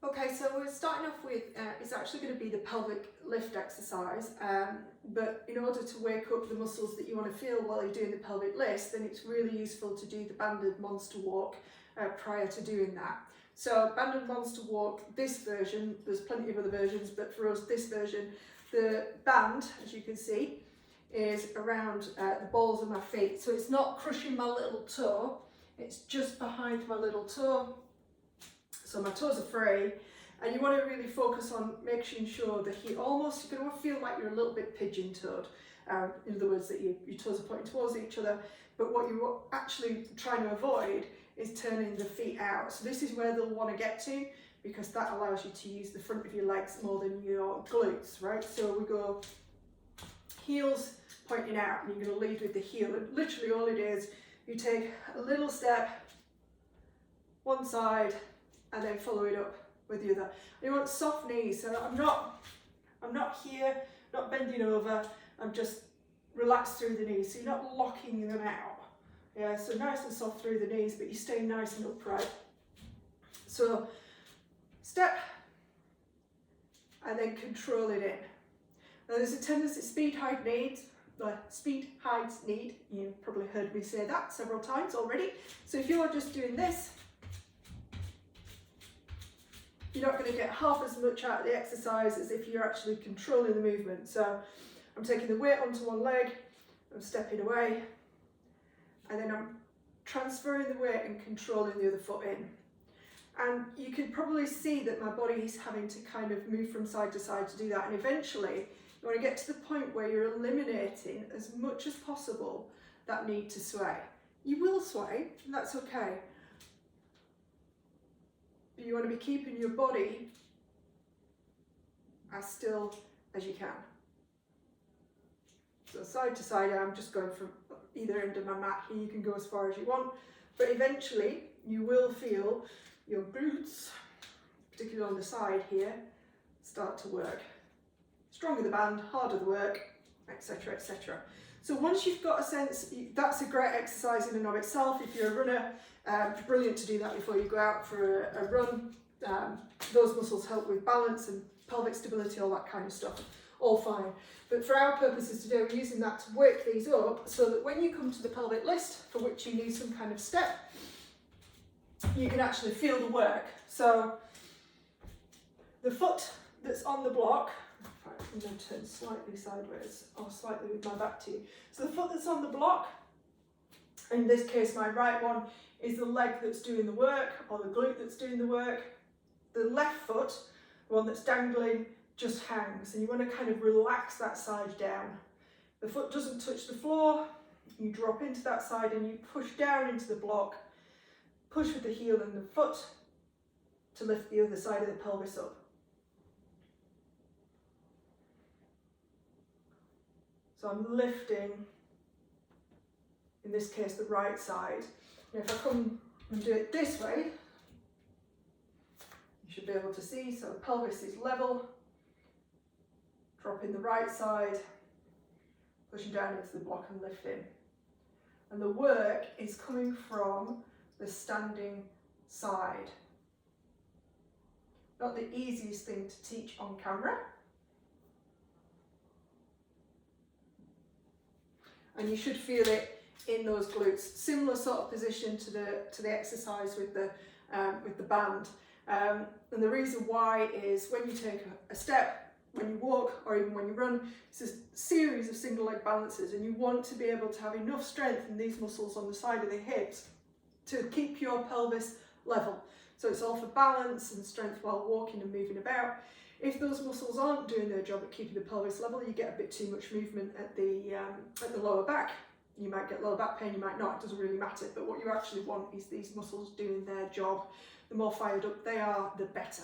Okay, so we're starting off with, it's actually going to be the pelvic lift exercise, but in order to wake up the muscles that you want to feel while you're doing the pelvic lift, then it's really useful to do the banded monster walk prior to doing that. So banded monster walk, this version, there's plenty of other versions, but for us this version, the band, as you can see, is around the balls of my feet. So it's not crushing my little toe, it's just behind my little toe. So my toes are free, and you want to really focus on making sure that you're going to feel like you're a little bit pigeon-toed. In other words, that your toes are pointing towards each other, but what you're actually trying to avoid is turning the feet out. So this is where they'll want to get to, because that allows you to use the front of your legs more than your glutes, right? So we go heels pointing out, and you're going to lead with the heel. And literally all it is, you take a little step one side, and then follow it up with the other. And you want soft knees, so I'm not here, not bending over, I'm just relaxed through the knees, so you're not locking them out. Yeah, so nice and soft through the knees, but you stay nice and upright. So step, and then control it in. Now there's a tendency, speed hides need, you've probably heard me say that several times already. So if you're just doing this, you're not going to get half as much out of the exercise as if you're actually controlling the movement. So I'm taking the weight onto one leg, I'm stepping away, and then I'm transferring the weight and controlling the other foot in. And you can probably see that my body is having to kind of move from side to side to do that. And eventually, you want to get to the point where you're eliminating as much as possible that need to sway. You will sway, and that's okay. But you want to be keeping your body as still as you can. So side to side, I'm just going from either end of my mat here. You can go as far as you want, but eventually you will feel your glutes, particularly on the side here, start to work. Stronger the band, harder the work, etc, etc. So once you've got a sense, that's a great exercise in and of itself. If you're a runner, brilliant to do that before you go out for a run. Those muscles help with balance and pelvic stability, all that kind of stuff, all fine. But for our purposes today, we're using that to wake these up so that when you come to the pelvic lift, for which you need some kind of step, you can actually feel the work. So the foot that's on the block, I'm going to turn slightly sideways or slightly with my back to you. So the foot that's on the block, in this case my right one, is the leg that's doing the work, or the glute that's doing the work. The left foot, the one that's dangling, just hangs, and you want to kind of relax that side down. The foot doesn't touch the floor, you drop into that side and you push down into the block, push with the heel and the foot to lift the other side of the pelvis up. So I'm lifting, in this case, the right side. And if I come and do it this way, you should be able to see, so the pelvis is level, dropping the right side, pushing down into the block and lifting. And the work is coming from the standing side. Not the easiest thing to teach on camera. And you should feel it in those glutes. Similar sort of position to the exercise with the band. And the reason why is when you take a step, when you walk, or even when you run, it's a series of single leg balances, and you want to be able to have enough strength in these muscles on the side of the hips to keep your pelvis level. So it's all for balance and strength while walking and moving about. If those muscles aren't doing their job at keeping the pelvis level, you get a bit too much movement at the lower back. You might get lower back pain, you might not, it doesn't really matter. But what you actually want is these muscles doing their job. The more fired up they are, the better.